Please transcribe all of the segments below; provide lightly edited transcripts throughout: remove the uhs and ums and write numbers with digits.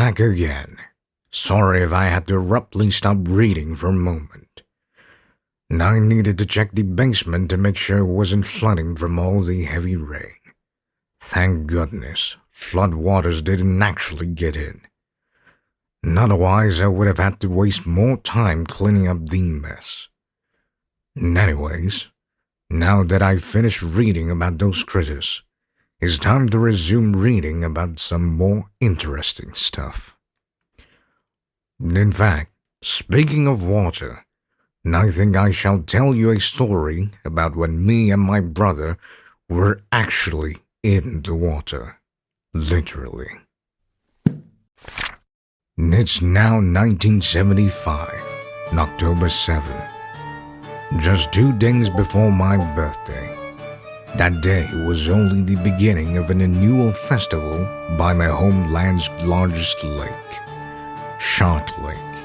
Back again. Sorry if I had to abruptly stop reading for a moment. I needed to check the basement to make sure it wasn't flooding from all the heavy rain. Thank goodness, flood waters didn't actually get in. Otherwise, I would have had to waste more time cleaning up the mess. Anyways, now that I've finished reading about those critters, it's time to resume reading about some more interesting stuff. In fact, speaking of water, I think I shall tell you a story about when me and my brother were actually in the water. Literally. It's now 1975, October 7. Just 2 days before my birthday. That day was only the beginning of an annual festival by my homeland's largest lake, Shark Lake.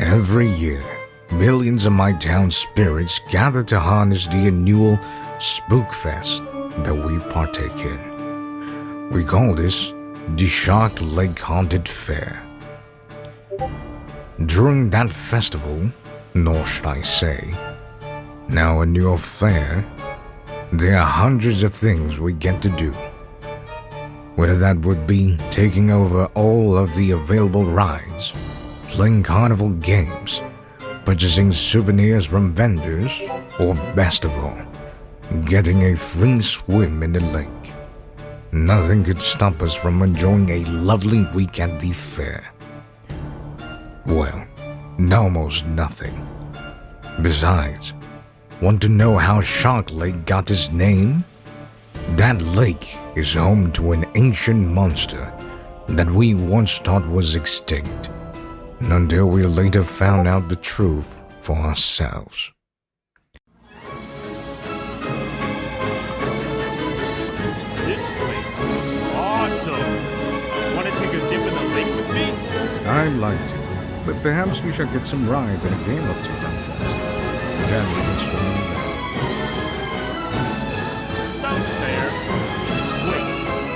Every year, millions of my town's spirits gather to harness the annual Spookfest that we partake in. We call this the Shark Lake Haunted Fair. During that festival, nor should I say, now annual fair, there are hundreds of things we get to do. Whether that would be taking over all of the available rides, playing carnival games, purchasing souvenirs from vendors, or best of all, getting a free swim in the lake. Nothing could stop us from enjoying a lovely week at the fair. Well, almost nothing. Besides, want to know how Shark Lake got its name? That lake is home to an ancient monster that we once thought was extinct, until we later found out the truth for ourselves. This place looks awesome! Want to take a dip in the lake with me? I'd like to, but perhaps we should get some rides and a game up to them first. Then we can swim in the lake. Sounds fair. Wait,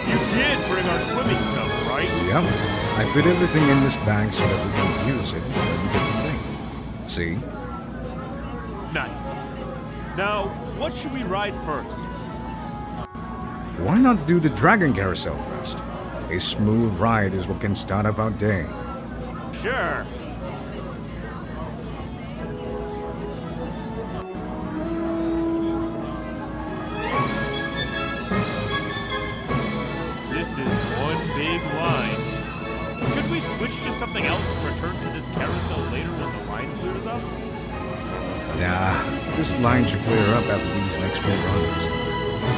you did bring our swimming stuff, right? Yep, I put everything in this bag so that we can use it when we get to the lake. See? Nice. Now, what should we ride first? Why not do the Dragon Carousel first? A smooth ride is what can start off our day. Sure. This is one big line. Should we switch to something else and return to this carousel later when the line clears up? Nah, this line should clear up after these next few runs.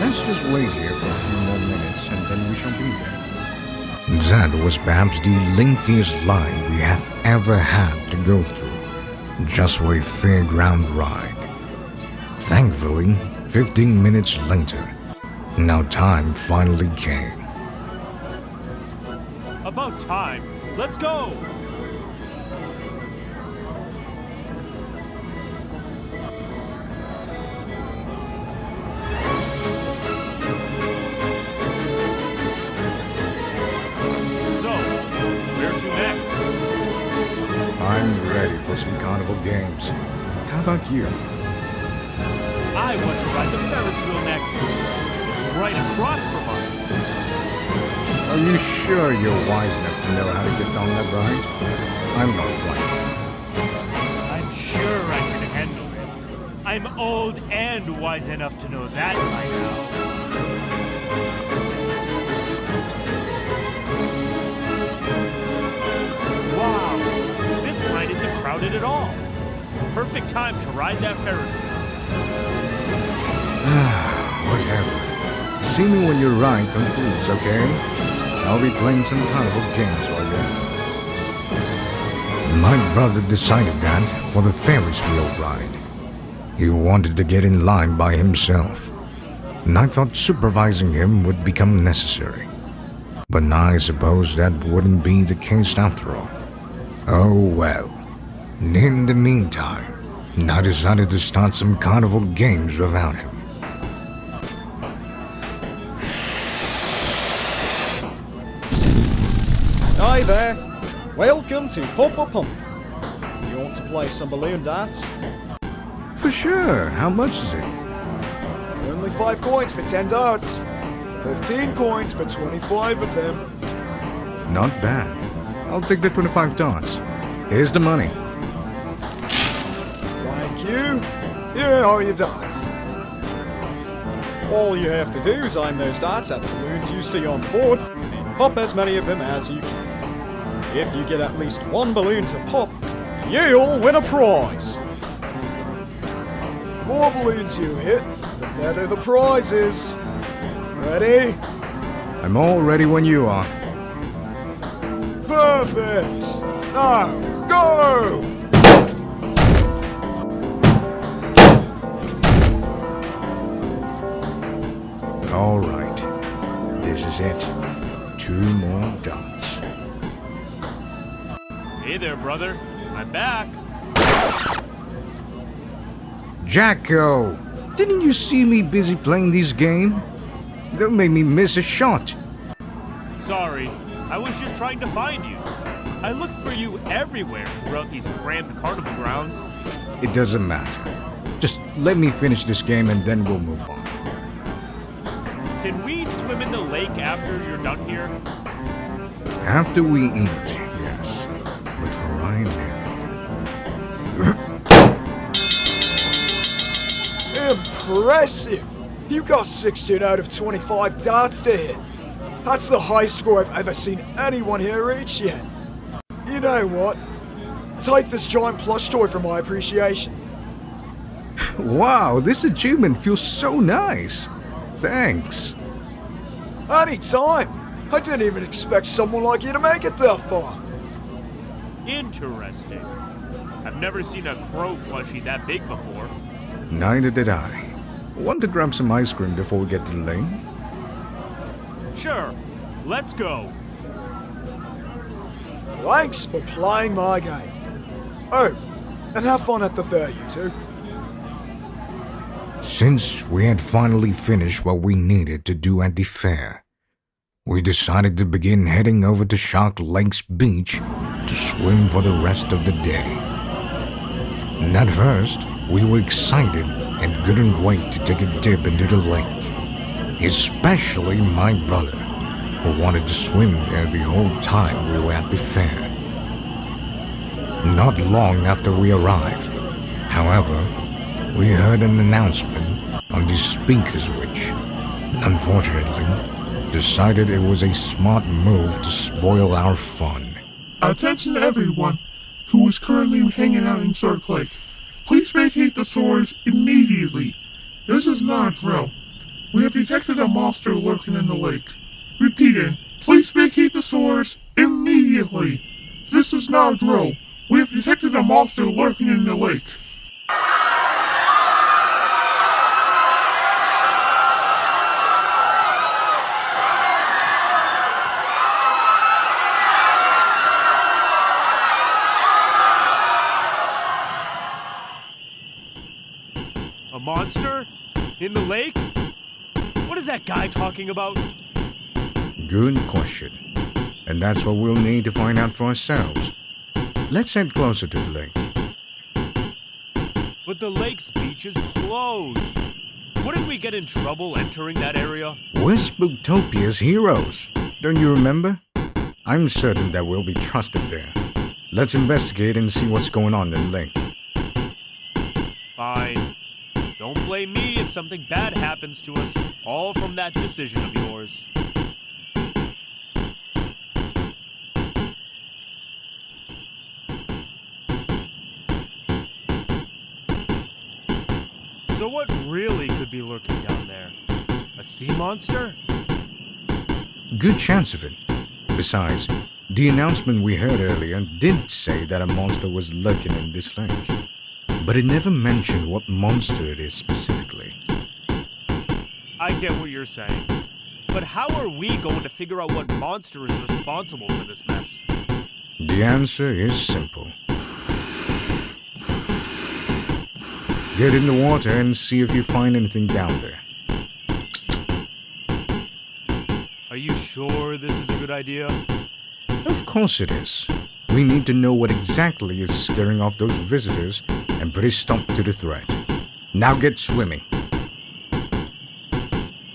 Let's just wait here for a few more minutes and then we shall be there. That was perhaps the lengthiest line we have ever had to go through, just for a fairground ride. Thankfully, 15 minutes later, now time finally came. About time. Let's go! I'm ready for some carnival games. How about you? I want to ride the Ferris wheel next. It's right across from us. Are you sure you're wise enough to know how to get on that ride? I'm not quite. I'm sure I can handle it. I'm old and wise enough to know that by now. Wow, this line isn't crowded at all. Perfect time to ride that Ferris wheel. Whatever. See me when your ride concludes, okay? I'll be playing some carnival games while you're at it. My brother decided that for the Ferris wheel ride. He wanted to get in line by himself, and I thought supervising him would become necessary. But I suppose that wouldn't be the case after all. Oh well. In the meantime, I decided to start some carnival games without him. I've there. Welcome to Papa Pump. You want to play some balloon darts? For sure. How much is it? Only 5 coins for 10 darts. 15 coins for 25 of them. Not bad. I'll take the 25 darts. Here's the money. Thank you. Here are your darts. All you have to do is aim those darts at the balloons you see on board and pop as many of them as you can. If you get at least 1 balloon to pop, you'll win a prize. The more balloons you hit, the better the prize is. Ready? I'm all ready when you are. Perfect! Now, go! All right. This is it. 2 more darts. Hey there, brother. I'm back. Jacko! Didn't you see me busy playing this game? That made me miss a shot. Sorry, I was just trying to find you. I looked for you everywhere throughout these cramped carnival grounds. It doesn't matter. Just let me finish this game and then we'll move on. Can we swim in the lake after you're done here? After we eat, yes. But for right now... Impressive! You got 16 out of 25 darts to hit. That's the highest score I've ever seen anyone here reach yet. You know what? Take this giant plush toy for my appreciation. Wow, this achievement feels so nice. Thanks. Anytime! I didn't even expect someone like you to make it that far. Interesting. I've never seen a crow plushie that big before. Neither did I. Want to grab some ice cream before we get to the lake? Sure, let's go. Thanks for playing my game. Oh, and have fun at the fair, you two. Since we had finally finished what we needed to do at the fair, we decided to begin heading over to Shark Lake's beach to swim for the rest of the day. And at first, we were excited and couldn't wait to take a dip into the lake. Especially my brother, who wanted to swim there the whole time we were at the fair. Not long after we arrived, however, we heard an announcement on the speakers which, unfortunately, decided it was a smart move to spoil our fun. Attention everyone who is currently hanging out in Shark Lake. Please vacate the shores immediately. This is not a drill. We have detected a monster lurking in the lake. Repeating, please vacate the shores immediately. This is not a drill. We have detected a monster lurking in the lake. A monster? In the lake? What is that guy talking about? Good question. And that's what we'll need to find out for ourselves. Let's head closer to the lake. But the lake's beach is closed. Wouldn't we get in trouble entering that area? We're Spooktopia's heroes. Don't you remember? I'm certain that we'll be trusted there. Let's investigate and see what's going on in the lake. Fine. Don't blame me if something bad happens to us, all from that decision of yours. So what really could be lurking down there? A sea monster? Good chance of it. Besides, the announcement we heard earlier did say that a monster was lurking in this lake. But it never mentioned what monster it is specifically. I get what you're saying. But how are we going to figure out what monster is responsible for this mess? The answer is simple. Get in the water and see if you find anything down there. Are you sure this is a good idea? Of course it is. We need to know what exactly is scaring off those visitors and put a stop to the threat. Now get swimming.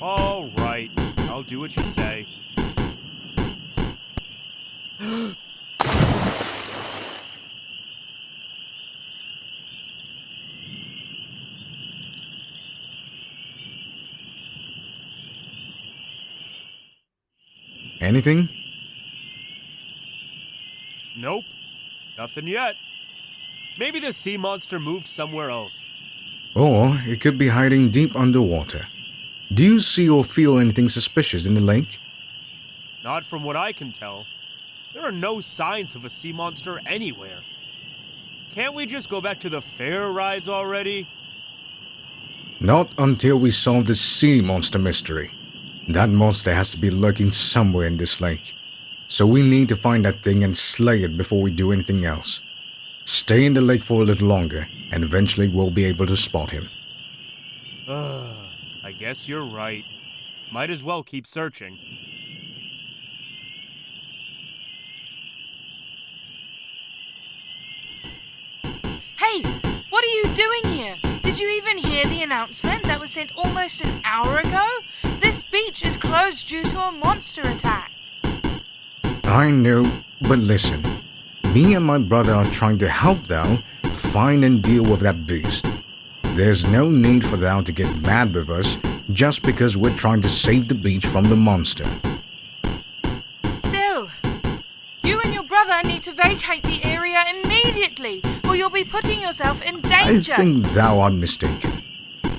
All right, I'll do what you say. Anything? Nope, nothing yet. Maybe the sea monster moved somewhere else. Or it could be hiding deep underwater. Do you see or feel anything suspicious in the lake? Not from what I can tell. There are no signs of a sea monster anywhere. Can't we just go back to the fair rides already? Not until we solve the sea monster mystery. That monster has to be lurking somewhere in this lake. So we need to find that thing and slay it before we do anything else. Stay in the lake for a little longer, and eventually we'll be able to spot him. I guess you're right. Might as well keep searching. Hey, what are you doing here? Did you even hear the announcement that was sent almost an hour ago? This beach is closed due to a monster attack. I know, but listen. Me and my brother are trying to help thou find and deal with that beast. There's no need for thou to get mad with us just because we're trying to save the beach from the monster. Still, you and your brother need to vacate the area immediately, or you'll be putting yourself in danger. I think thou art mistaken.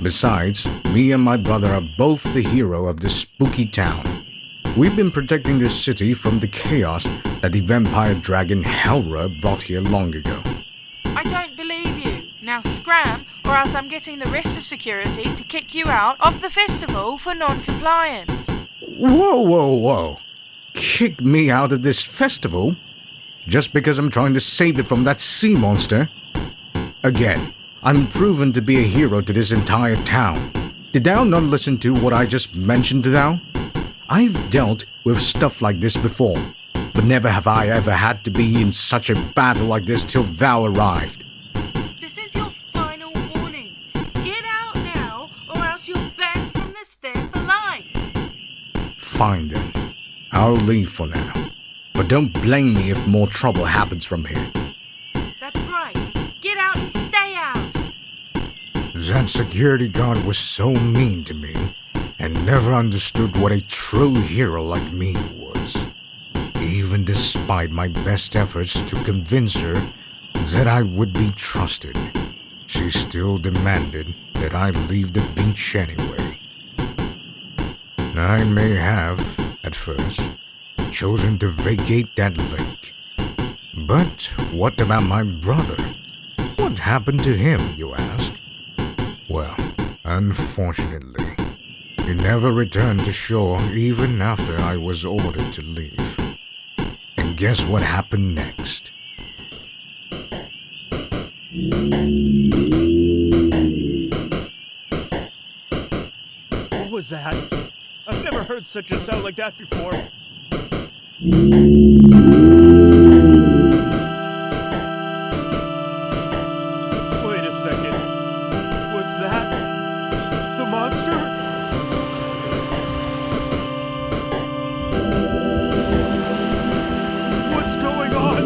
Besides, me and my brother are both the hero of this spooky town. We've been protecting this city from the chaos that the vampire dragon Helra brought here long ago. I don't believe you. Now scram, or else I'm getting the rest of security to kick you out of the festival for non-compliance. Whoa. Kick me out of this festival? Just because I'm trying to save it from that sea monster? Again, I'm proven to be a hero to this entire town. Did thou not listen to what I just mentioned to thou? I've dealt with stuff like this before, but never have I ever had to be in such a battle like this till thou arrived. This is your final warning. Get out now, or else you're banned from this fair for life. Fine then. I'll leave for now. But don't blame me if more trouble happens from here. That's right. Get out and stay out. That security guard was so mean to me and never understood what a true hero like me was. Even despite my best efforts to convince her that I would be trusted, she still demanded that I leave the beach anyway. I may have, at first, chosen to vacate that lake. But what about my brother? What happened to him, you ask? Well, unfortunately, he never returned to shore even after I was ordered to leave. And guess what happened next? What was that? I've never heard such a sound like that before. Wait a second. Was that the monster? What's going on?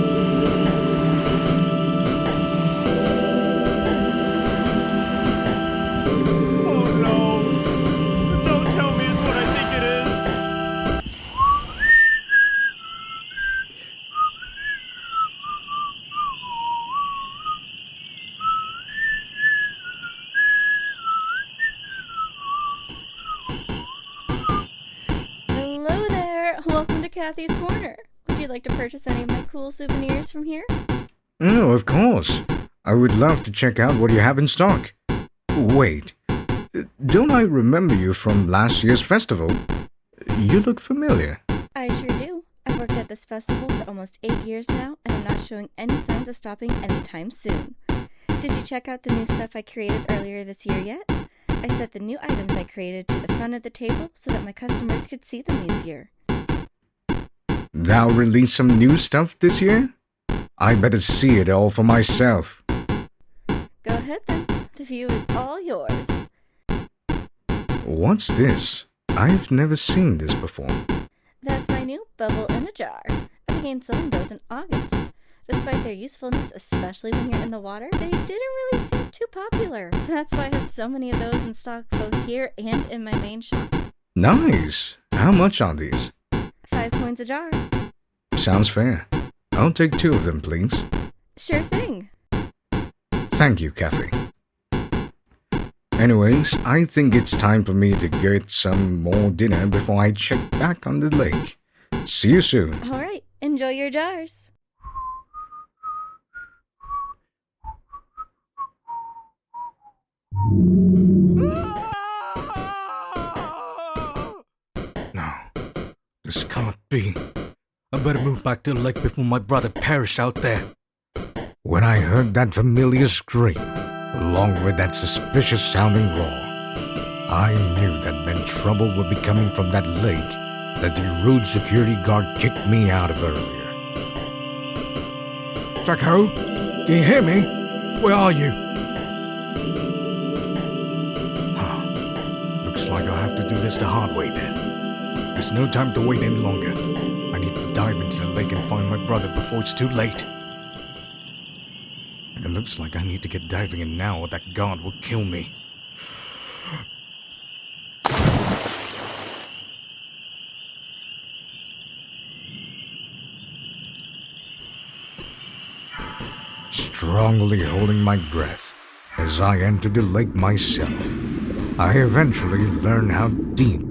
Oh no. Don't tell me it's what I think it is. Hello there! Welcome to Kathy's Corner. Would you like to purchase any of my cool souvenirs from here? Oh, of course. I would love to check out what you have in stock. Wait, don't I remember you from last year's festival? You look familiar. I sure do. I've worked at this festival for almost 8 years now, and I'm not showing any signs of stopping anytime soon. Did you check out the new stuff I created earlier this year yet? I set the new items I created to the front of the table so that my customers could see them easier. thou release some new stuff this year? I better see it all for myself. Go ahead then. The view is all yours. What's this? I've never seen this before. That's my new bubble in a jar. I began selling those in August. Despite their usefulness, especially when you're in the water, they didn't really seem too popular. That's why I have so many of those in stock both here and in my main shop. Nice. How much are these? 5 coins a jar. Sounds fair. I'll take 2 of them, please. Sure thing. Thank you, Kathy. Anyways, I think it's time for me to get some more dinner before I check back on the lake. See you soon. All right, enjoy your jars. No, this can't be. I better move back to the lake before my brother perished out there. When I heard that familiar scream, along with that suspicious sounding roar, I knew that meant trouble would be coming from that lake that the rude security guard kicked me out of earlier. Jacko, can you hear me? Where are you? Looks like I'll have to do this the hard way then. There's no time to wait any longer. I need to dive into the lake and find my brother before it's too late. And it looks like I need to get diving in now or that guard will kill me. Strongly holding my breath as I entered the lake myself, I eventually learned how deep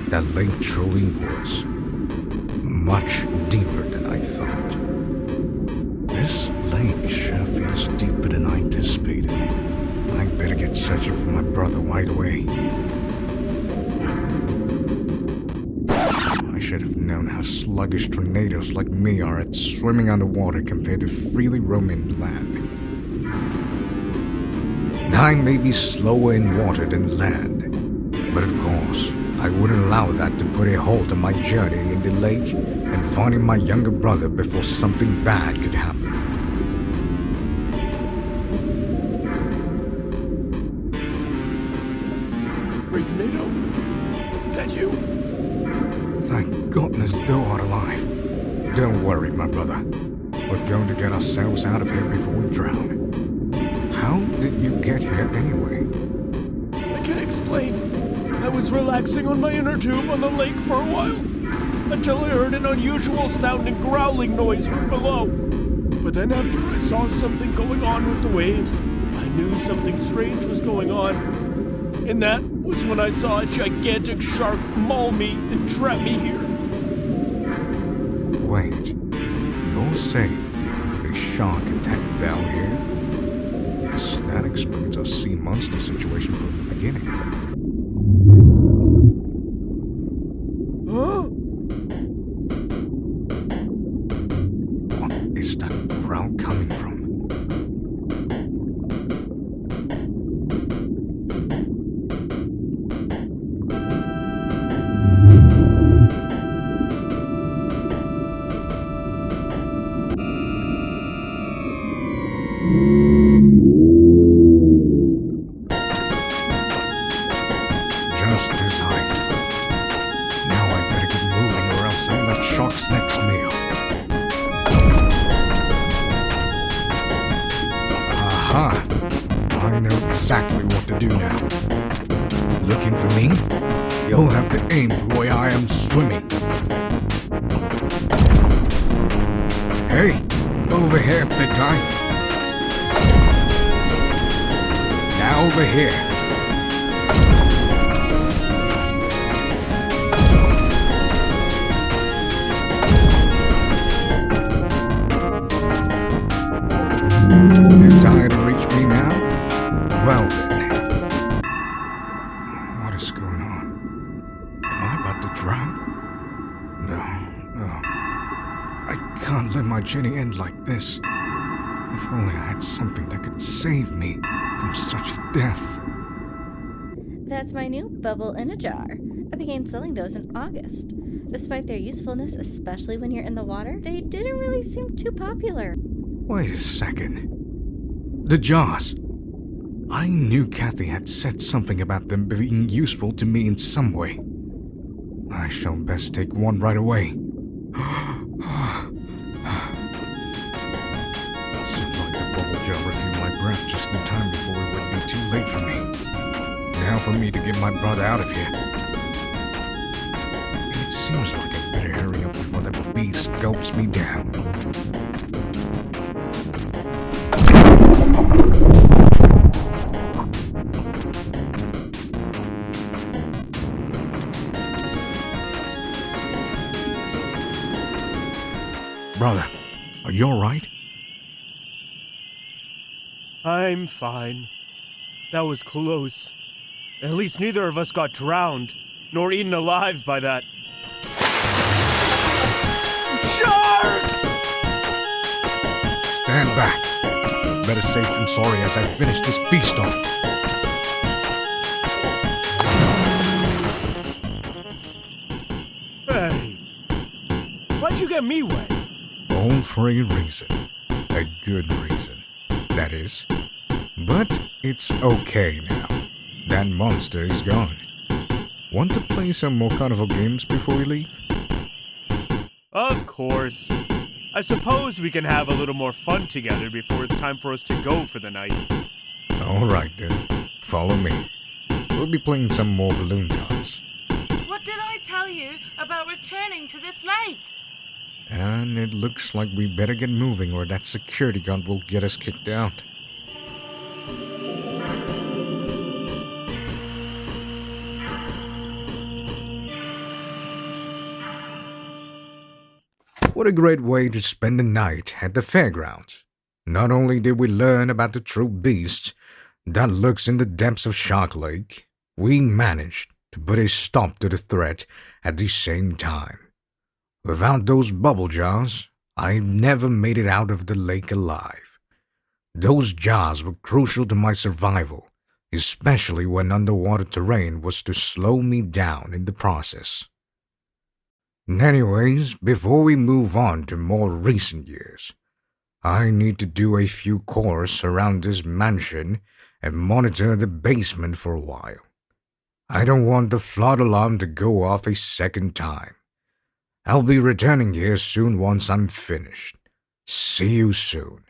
that lake truly was. Much deeper than I thought. This lake sure feels deeper than I anticipated. I better get searching for my brother right away. I should have known how sluggish tornadoes like me are at swimming underwater compared to freely roaming land. And I may be slower in water than land, but of course, I wouldn't allow that to put a halt on my journey in the lake and finding my younger brother before something bad could happen. WraithNado? Is that you? Thank goodness thou art alive. Don't worry, my brother. We're going to get ourselves out of here before we drown. How did you get here anyway? I can't explain. I was relaxing on my inner tube on the lake for a while, until I heard an unusual sounding growling noise from below. But then after I saw something going on with the waves, I knew something strange was going on. And that was when I saw a gigantic shark maul me and trap me here. Wait, you're saying a shark attacked down here? Yes, that explains our sea monster situation from the beginning. Huh? What is that growl coming from? Just as I thought. Now I better get moving or else I'm the shark's next meal. Aha! I know exactly what to do now. Looking for me? You'll have to aim for where I am swimming. Hey! Over here, big guy! Now over here. You're tired to reach me now? Well then. What is going on? Am I about to drown? No. I can't let my journey end like this. If only I had something that could save me from such a death. That's my new bubble in a jar. I began selling those in August. Despite their usefulness, especially when you're in the water, they didn't really seem too popular. Wait a second. The jars. I knew Kathy had said something about them being useful to me in some way. I shall best take one right away. Seems like the bubble jar refueled my breath just in time before it would be too late for me. Now for me to get my brother out of here. It seems like I better hurry up before that beast gulps me down. Brother, are you alright? I'm fine. That was close. At least neither of us got drowned, nor eaten alive by that. Shark! Stand back. Better safe than sorry as I finish this beast off. Hey, why'd you get me wet? All for a reason. A good reason, that is. But it's okay now. That monster is gone. Want to play some more carnival games before we leave? Of course. I suppose we can have a little more fun together before it's time for us to go for the night. Alright then. Follow me. We'll be playing some more balloon dance. What did I tell you about returning to this lake? And it looks like we better get moving or that security guard will get us kicked out. What a great way to spend the night at the fairgrounds. Not only did we learn about the true beast that lurks in the depths of Shark Lake, we managed to put a stop to the threat at the same time. Without those bubble jars, I never made it out of the lake alive. Those jars were crucial to my survival, especially when underwater terrain was to slow me down in the process. Anyways, before we move on to more recent years, I need to do a few chores around this mansion and monitor the basement for a while. I don't want the flood alarm to go off a second time. I'll be returning here soon once I'm finished. See you soon.